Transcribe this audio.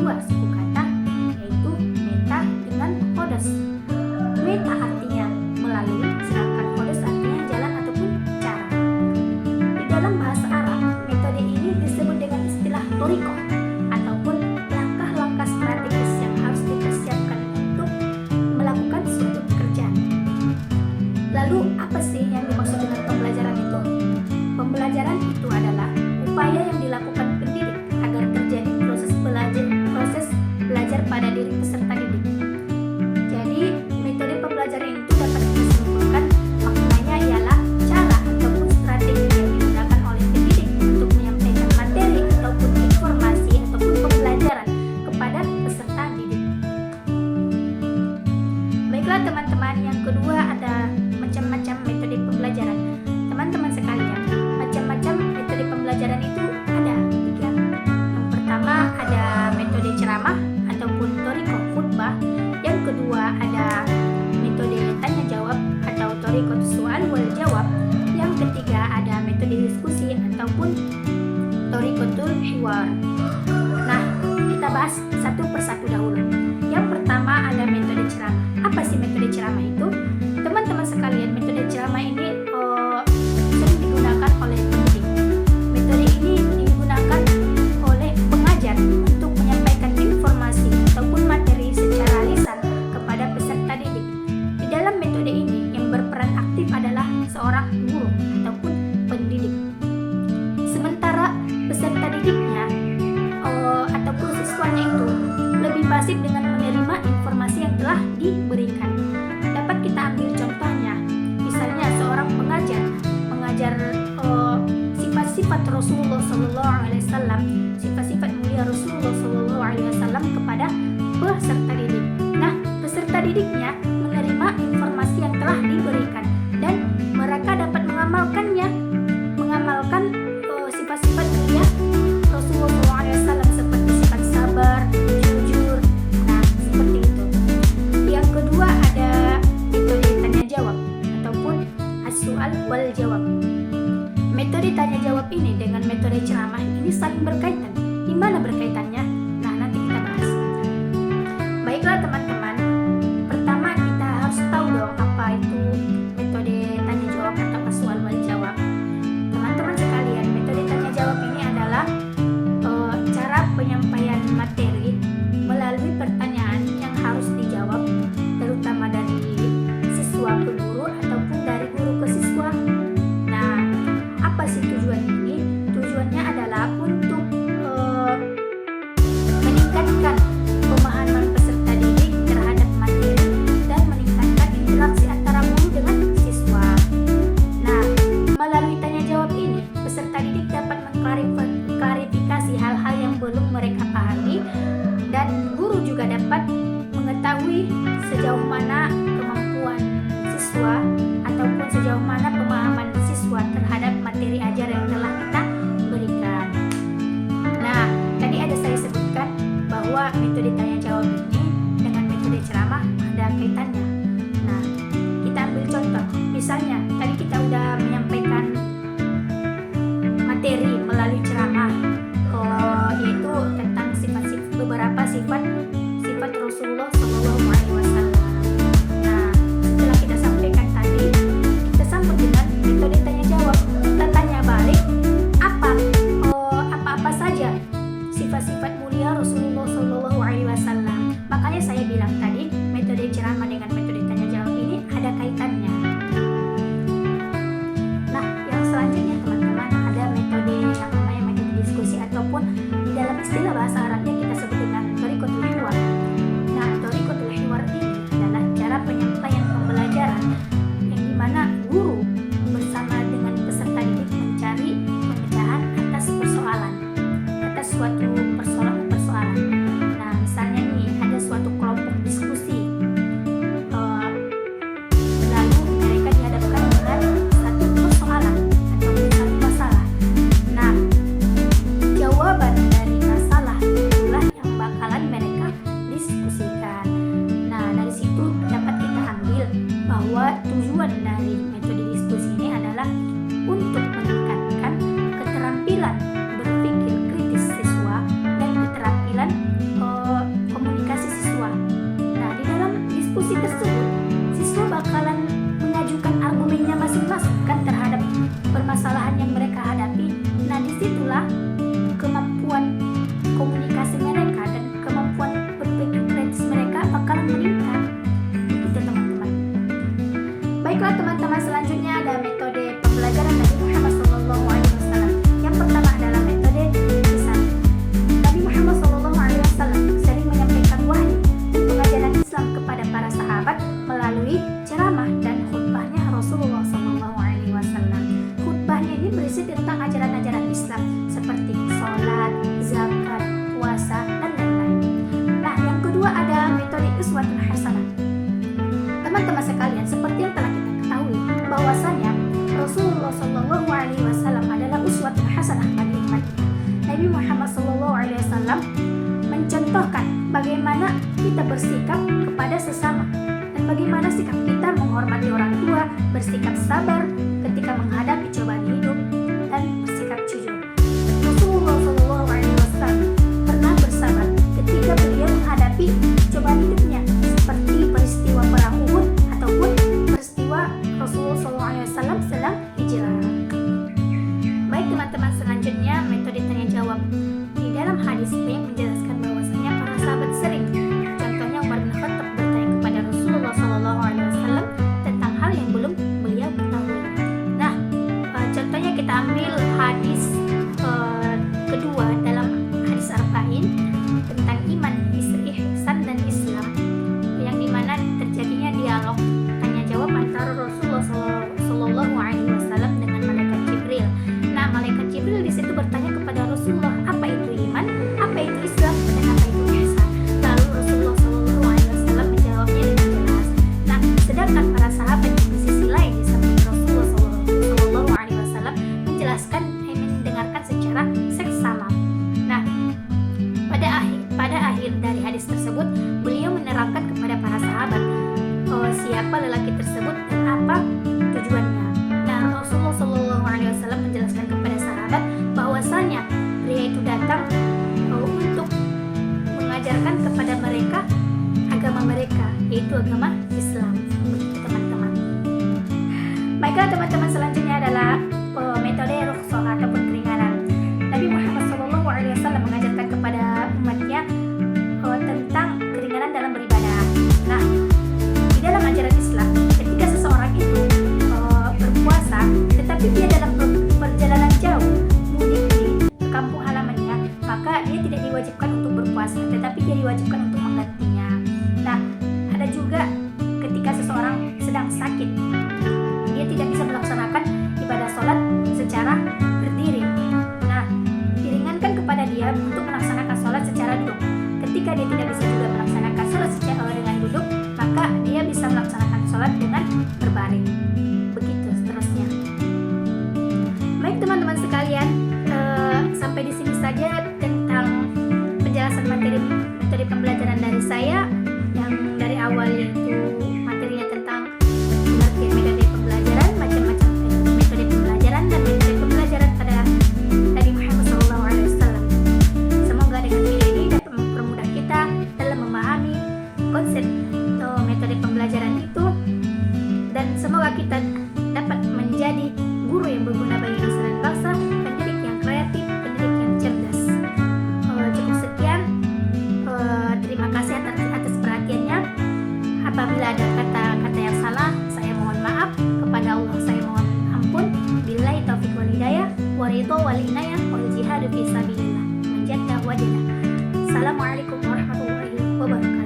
dua suku kata, yaitu meta dengan hodos. Meta artinya melalui, sedangkan hodos artinya jalan ataupun cara. Di dalam bahasa Arab, metode ini disebut dengan istilah thoriqah ataupun langkah-langkah strategis yang harus dipersiapkan untuk melakukan suatu pekerjaan. Lalu apa sih yang dimaksud dengan pembelajaran itu? Pembelajaran itu adalah upaya yang dilakukan pendidik agar terjadi proses belajar pada diri peserta didik. Jadi, metode pembelajaran itu dapat disimpulkan maknanya ialah cara ataupun strategi yang digunakan oleh pendidik untuk menyampaikan materi ataupun informasi ataupun pembelajaran kepada peserta didik. Baiklah teman-teman, yang kedua ada macam-macam metode pembelajaran. Teman-teman sekalian, macam-macam metode pembelajaran itu ada tiga. Yang pertama ada metode ceramah ataupun thoriqah khutbah. Yang kedua ada metode tanya jawab atau thoriqah soal wal jawab. Yang ketiga ada metode diskusi ataupun thoriqatul hiwar. Nah, kita bahas satu persatu dahulu. Yang pertama ada metode ceramah. Apa sih metode ceramah itu? Teman-teman sekalian, metode ceramah ini sering digunakan oleh pendidik. Metode ini digunakan oleh pengajar untuk menyampaikan informasi ataupun materi secara lisan kepada peserta didik. Di dalam metode ini yang berperan aktif adalah seorang guru ataupun pendidik. Sementara peserta didiknya ataupun siswanya itu lebih pasif dengan menerima informasi yang telah diberikan. Dapat kita ambil contohnya, misalnya seorang pengajar mengajar sifat-sifat Rasulullah SAW, sifat-sifat mulia Rasulullah SAW kepada peserta didik. Nah, peserta didiknya menerima informasi yang telah diberikan dan mereka dapat mengamalkan sifat-sifat mulia Rasulullah SAW seperti sifat sabar, jujur. Nah, seperti itu. Yang kedua ada metode tanya jawab ataupun as-su'al wal jawab. Metode tanya jawab ini dengan metode ceramah ini saling berkaitan. Di mana berkaitannya? Nah, nanti kita bahas. Baiklah teman-teman, pertama kita harus tahu dong apa itu metode tanya jawab atau as-su'al wal jawab. Teman-teman sekalian, metode tanya jawab ini adalah cara penyampaian materi melalui pertanyaan yang harus dijawab, terutama dari siswa ke guru ataupun dari guru ke siswa. Nah, apa sih tujuan ini? Tujuannya adalah untuk meningkatkan pemahaman peserta didik terhadap materi dan meningkatkan interaksi antara guru dengan siswa. Nah, melalui tanya jawab ini, peserta didik dapat mengklarifikasi hal-hal yang belum mereka pahami dan guru juga dapat mengetahui sejauh mana kemampuan siswa ataupun sejauh mana pemahaman siswa terhadap materi ajar yang telah kita berikan. Nah, tadi ada saya sebutkan bahwa metode tanya jawab ini dengan metode ceramah ada kaitannya. Nah, kita ambil contoh. Misalnya, tadi kita udah menyampaikan materi melalui ceramah, yaitu tentang beberapa sifat Rasulullah SAW. Nah, setelah kita sampaikan tadi, kita sambut dengan metode tanya jawab. Kita tanya balik, apa saja sifat-sifat mulia Rasulullah SAW. Makanya saya bilang tadi, metode ceramah dengan metode tanya jawab ini ada kaitannya. Nah, yang selanjutnya teman-teman ada metode yang namanya metode diskusi ataupun di dalam istilah bahasa Arabnya kita sebut dengan thoriqatul hiwar. Nah, thoriqatul hiwar ini adalah cara penyampaian pembelajaran yang dimana guru bersama dengan peserta didik mencari pemecahan atas suatu persoalan. Nah, misalnya nih ada suatu kelompok diskusi, lalu mereka dihadapkan dengan satu persoalan atau satu masalah. Nah, jawaban dari masalah itulah yang bakalan mereka diskusikan. Nah, dari situ dapat kita ambil bahwa tujuan dari metode diskusi ini adalah untuk meningkatkan keterampilan berpikir kritis siswa dan keterampilan bersikap sabar ketika menghadapi cobaan hidup, dan bersikap jujur. Rasulullah SAW pernah bersabar ketika beliau menghadapi cobaan hidupnya, seperti peristiwa perang Uhud ataupun peristiwa Rasulullah SAW sedang hijrah. Baik teman-teman, selanjutnya metode tanya jawab. Di dalam hadis banyak menjelaskan bahwasanya para sahabat sering, contohnya Umar bin Khattab bertanya kepada Rasulullah SAW tentang hal yang belum beliau ketahui. Nah, contohnya kita ambil hadis kedua dalam hadis Arba'in tentang iman, ihsan dan Islam, yang dimana terjadinya dialog tanya jawab antara Rasulullah SAW dengan malaikat Jibril. Nah, malaikat Jibril di situ bertanya kepada Rasulullah, apa itu iman, apa itu Islam, dan apa itu ihsan. Lalu Rasulullah SAW menjawabnya dengan jelas. Nah, sedangkan para sahabat di sisi lain di samping Rasulullah SAW menjelaskan, mendengarkan secara seksama. Nah, pada akhir dari hadis tersebut, beliau menerangkan kepada para sahabat siapa lelaki tersebut dan apa tujuannya. Nah, Rasulullah SAW menjelaskan kepada sahabat bahwasanya pria itu datang untuk mengajarkan kepada mereka agama mereka, yaitu agama Islam. Begitu teman-teman. Baiklah teman-teman, selanjutnya adalah metode rukhsah ataupun keringanan. Nabi Muhammad SAW mengajarkan kepada umatnya tentang keringanan dalam beribadah. Nah, di dalam ajaran Islam, ketika seseorang itu berpuasa, tetapi dia dalam perjalanan jauh mudik di kampung halamannya, maka dia tidak diwajibkan untuk berpuasa, tetapi dia diwajibkan untuk menggantinya. Nah, ada juga ketika seseorang sedang sakit, dia tidak bisa melaksanakan ibadah sholat secara berdiri. Nah, diringankan kepada dia untuk melaksanakan sholat secara duduk. Ketika dia tidak bisa juga melaksanakan sholat secara dengan duduk, maka dia bisa melaksanakan sholat dengan berbaring. Begitu seterusnya. Baik teman-teman sekalian, sampai di sini saja tentang penjelasan materi pembelajaran dari saya, yang dari awal yaitu materinya tentang pengertian metode pembelajaran, macam-macam metode pembelajaran dan metode pembelajaran pada Nabi Muhammad SAW. Semoga dengan video ini dapat mempermudah kita dalam memahami konsep metode pembelajaran itu, dan semoga kita dapat menjadi guru yang berguna bagi nusa dan bangsa, pendidik yang kreatif, pendidik yang cerdas. Cukup sekian. Terima kasih atas perhatiannya. Apabila ada kata-kata yang salah, saya mohon maaf. Kepada Allah saya mohon ampun. Billahi taufiq wal hidayah, wa ridho wal inayah, wal jihadu fi sabilillah, menjaga wajah. Assalamualaikum warahmatullahi wabarakatuh.